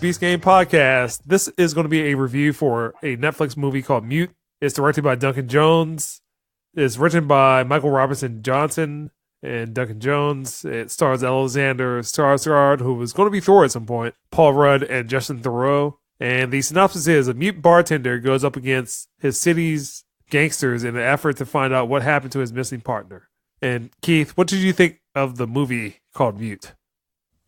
Beast Game Podcast. This is going to be a review for a Netflix movie called Mute. It's directed by Duncan Jones. It's written by Michael Robinson Johnson and Duncan Jones. It stars Alexander Skarsgård, who was going to be Thor at some point, Paul Rudd, and Justin Theroux. And the synopsis is a mute bartender goes up against his city's gangsters in an effort to find out what happened to his missing partner. And Keith, what did you think of the movie called Mute?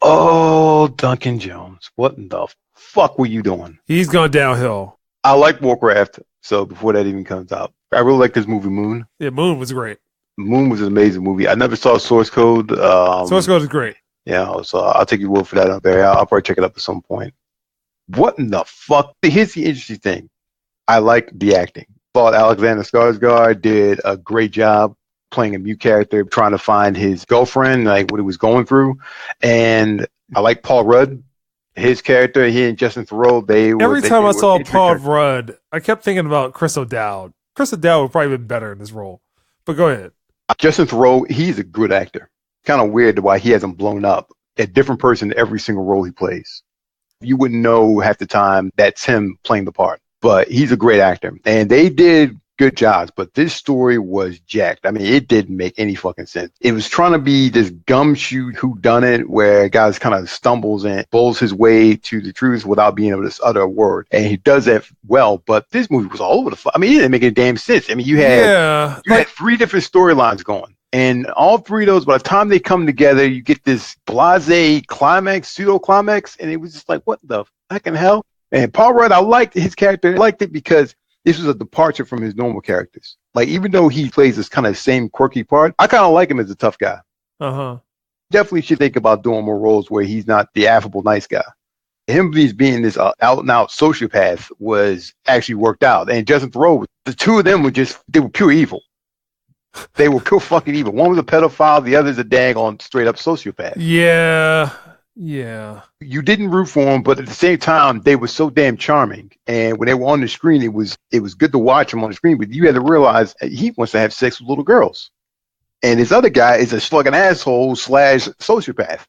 Oh, Duncan Jones. What in the fuck were you doing? He's gone downhill. I like Warcraft, so before that even comes out. I really like this movie, Moon. Yeah, Moon was great. Moon was an amazing movie. I never saw Source Code. Source Code is great. Yeah, so I'll take your word for that, Barry. I'll probably check it up at some point. What in the fuck? Here's the interesting thing. I like the acting. Thought Alexander Skarsgård did a great job playing a mute character, trying to find his girlfriend, like what he was going through. And I like Paul Rudd, his character. He and Justin Theroux, Every time I saw Paul Rudd, I kept thinking about Chris O'Dowd. Chris O'Dowd would probably been better in this role. But go ahead. Justin Theroux, he's a good actor. Kind of weird why he hasn't blown up. A different person in every single role he plays. You wouldn't know half the time that's him playing the part. But he's a great actor. And they did good jobs, but this story was jacked. I mean, it didn't make any fucking sense. It was trying to be this gumshoe whodunit where a guy kind of stumbles and bulls his way to the truth without being able to utter a word. And he does that well, but this movie was all over the I mean, it didn't make any damn sense. I mean, you had three different storylines going. And all three of those, by the time they come together, you get this blasé climax, pseudo-climax, and it was just like, what the fucking hell? And Paul Rudd, I liked his character. I liked it because this was a departure from his normal characters. Like, even though he plays this kind of same quirky part, I kind of like him as a tough guy. Uh-huh. Definitely should think about doing more roles where he's not the affable, nice guy. Him being this out-and-out sociopath was actually worked out. And Justin Theroux, the two of them they were pure evil. They were pure fucking evil. One was a pedophile, the other's a daggone straight-up sociopath. Yeah. You didn't root for them, but at the same time, they were so damn charming. And when they were on the screen, it was good to watch them on the screen. But you had to realize he wants to have sex with little girls, and this other guy is a fucking asshole / sociopath.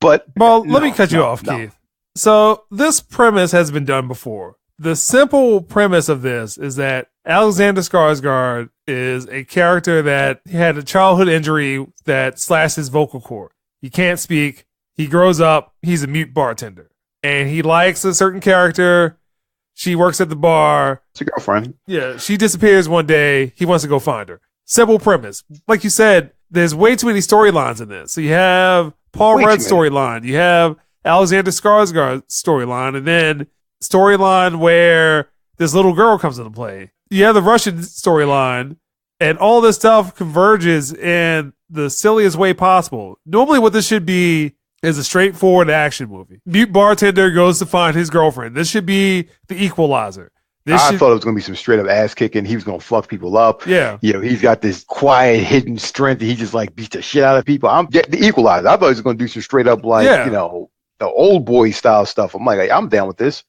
But let me cut you off, Keith. So this premise has been done before. The simple premise of this is that Alexander Skarsgård is a character that had a childhood injury that slashed his vocal cord. He can't speak. He grows up, he's a mute bartender. And he likes a certain character. She works at the bar. It's a girlfriend. Yeah, she disappears one day. He wants to go find her. Simple premise. Like you said, there's way too many storylines in this. So you have Paul Rudd's storyline. You have Alexander Skarsgård's storyline. And then storyline where this little girl comes into play. You have the Russian storyline. And all this stuff converges in the silliest way possible. Normally what this should be is a straightforward action movie. Mute bartender goes to find his girlfriend. This should be the Equalizer. I thought it was going to be some straight up ass kicking. He was going to fuck people up. Yeah. You know, he's got this quiet, hidden strength. He just like beats the shit out of people. The Equalizer. I thought he was going to do some straight up the old boy style stuff. I'm like, I'm down with this.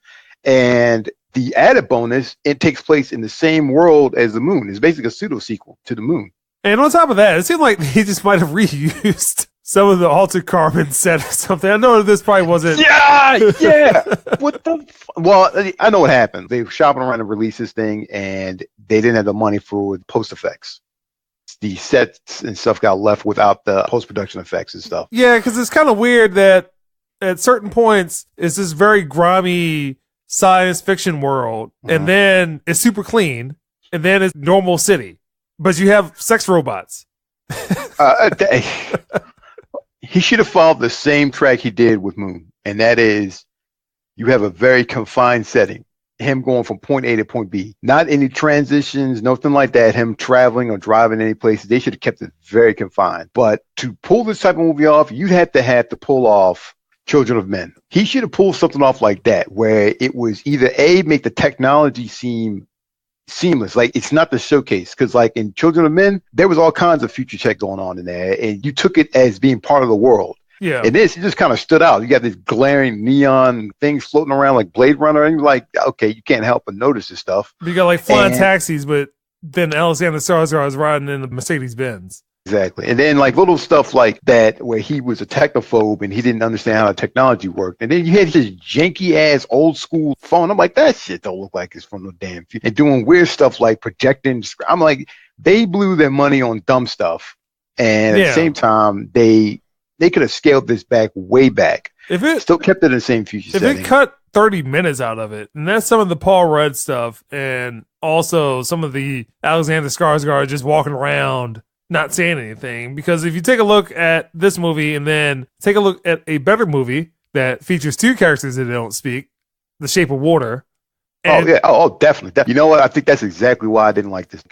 And the added bonus, it takes place in the same world as the Moon. It's basically a pseudo sequel to the Moon. And on top of that, it seemed like he just might have reused some of the Altered Carbon set or something. I know this probably wasn't. Yeah. What the? Well, I know what happened. They were shopping around to release this thing, and they didn't have the money for the post effects. The sets and stuff got left without the post production effects and stuff. Yeah, because it's kind of weird that at certain points it's this very grimy science fiction world, and then it's super clean, and then it's normal city. But you have sex robots. He should have followed the same track he did with Moon. And that is, you have a very confined setting. Him going from point A to point B. Not any transitions, nothing like that. Him traveling or driving any places. They should have kept it very confined. But to pull this type of movie off, you'd have to pull off Children of Men. He should have pulled something off like that, where it was either make the technology seem seamless, like it's not the showcase, because like in Children of Men there was all kinds of future tech going on in there and you took it as being part of the world. Yeah. And this, it just kind of stood out. You got these glaring neon things floating around like Blade Runner, and you're like, okay, you can't help but notice this stuff. You got like flying taxis, but then Alexander Skarsgård is riding in the Mercedes Benz. Exactly. And then like little stuff like that where he was a technophobe and he didn't understand how the technology worked. And then you had his janky ass old school phone. I'm like, that shit don't look like it's from no damn future. And doing weird stuff like projecting. I'm like, they blew their money on dumb stuff. And at the same time, they could have scaled this back way back. If it still kept it in the same future setting. If it cut 30 minutes out of it, and that's some of the Paul Rudd stuff, and also some of the Alexander Skarsgård just walking around not saying anything. Because if you take a look at this movie and then take a look at a better movie that features two characters that don't speak, The Shape of Water. Definitely. You know what? I think that's exactly why I didn't like this.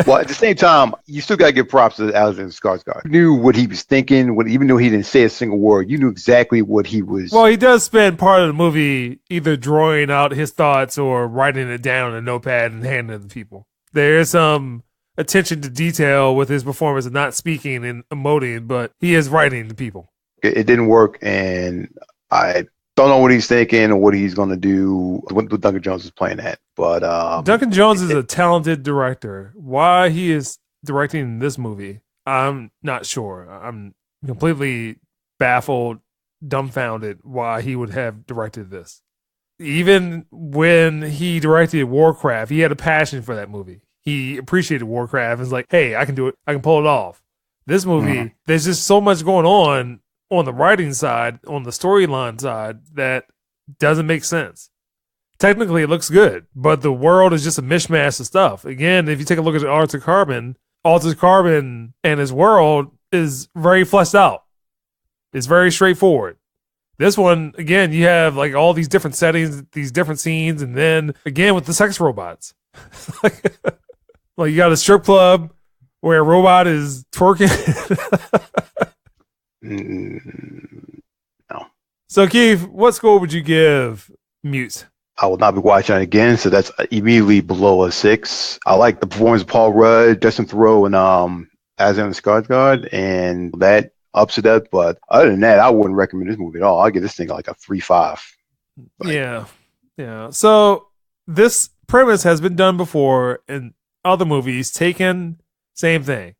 Well, at the same time, you still got to give props to Alexander Skarsgård. You knew what he was thinking, even though he didn't say a single word. You knew exactly what he was. Well, he does spend part of the movie either drawing out his thoughts or writing it down in a notepad and handing it to people. There is some attention to detail with his performance of not speaking and emoting, but he is writing to people. It didn't work, and I don't know what he's thinking or what he's going to do. What Duncan Jones is playing at, but Duncan Jones is a talented director. Why he is directing this movie, I'm not sure. I'm completely baffled, dumbfounded why he would have directed this. Even when he directed Warcraft, he had a passion for that movie. He appreciated Warcraft and was like, hey, I can do it. I can pull it off. This movie, there's just so much going on the writing side, on the storyline side, that doesn't make sense. Technically, it looks good, but the world is just a mishmash of stuff. Again, if you take a look at Altered Carbon and his world is very fleshed out. It's very straightforward. This one, again, you have like all these different settings, these different scenes, and then again with the sex robots. Like you got a strip club where a robot is twerking. No. So, Keith, what score would you give Mute? I will not be watching it again, so that's immediately below a 6. I like the performance of Paul Rudd, Justin Theroux, and Alexander Skarsgård, and that ups it up. But other than that, I wouldn't recommend this movie at all. I'll give this thing like a 3.5. Yeah. So this premise has been done before in other movies. Taken, same thing.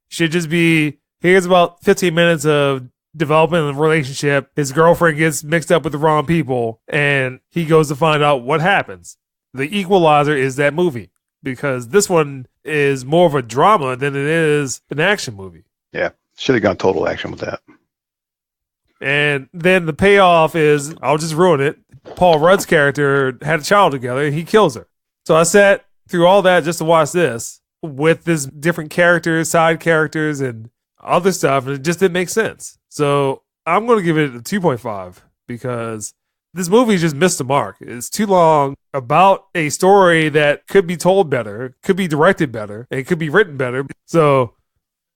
Should just be, here's about 15 minutes of development of the relationship. His girlfriend gets mixed up with the wrong people, and he goes to find out what happens. The equalizer is that movie, because this one is more of a drama than it is an action movie. Yeah, should have gone total action with that. And then the payoff is, I'll just ruin it, Paul Rudd's character had a child together, and he kills her. So I sat through all that just to watch this, with this different characters, side characters, and other stuff, and it just didn't make sense. So I'm going to give it a 2.5 because this movie just missed the mark. It's too long about a story that could be told better, could be directed better, and could be written better. So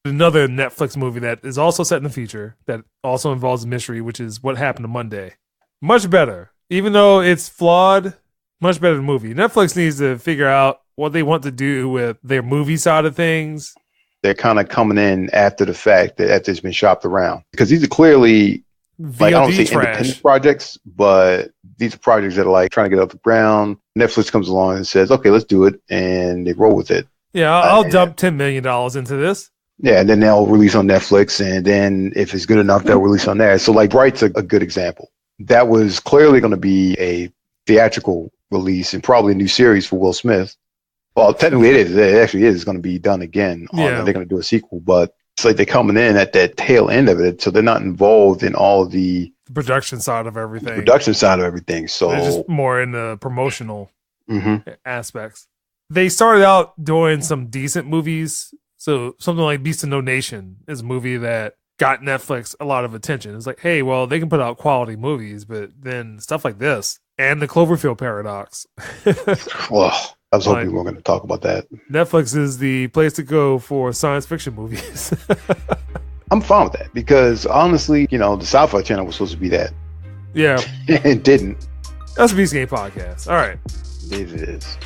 another Netflix movie that is also set in the future that also involves a mystery, which is What Happened to Monday. Much better. Even though it's flawed, much better than the movie. Netflix needs to figure out what they want to do with their movie side of things. They're kind of coming in after the fact, that after it's been shopped around. Because these are clearly, VOD like, I don't say trash. Independent projects, but these are projects that are like trying to get off the ground. Netflix comes along and says, okay, let's do it. And they roll with it. Yeah, I'll dump $10 million into this. Yeah, and then they'll release on Netflix. And then if it's good enough, they'll release on there. So like Bright's a good example. That was clearly going to be a theatrical release and probably a new series for Will Smith. Well, technically it is. It actually is going to be done again. They're going to do a sequel, but it's like they're coming in at that tail end of it, so they're not involved in all the production side of everything. So they're just more in the promotional aspects. They started out doing some decent movies. So something like Beast of No Nation is a movie that got Netflix a lot of attention. It's like, hey, well, they can put out quality movies, but then stuff like this and the Cloverfield Paradox. Well, I was hoping we were going to talk about that. Netflix is the place to go for science fiction movies. I'm fine with that because honestly, the Sci-Fi Channel was supposed to be that. Yeah. It didn't. That's a Beast Game Podcast. All right. It is.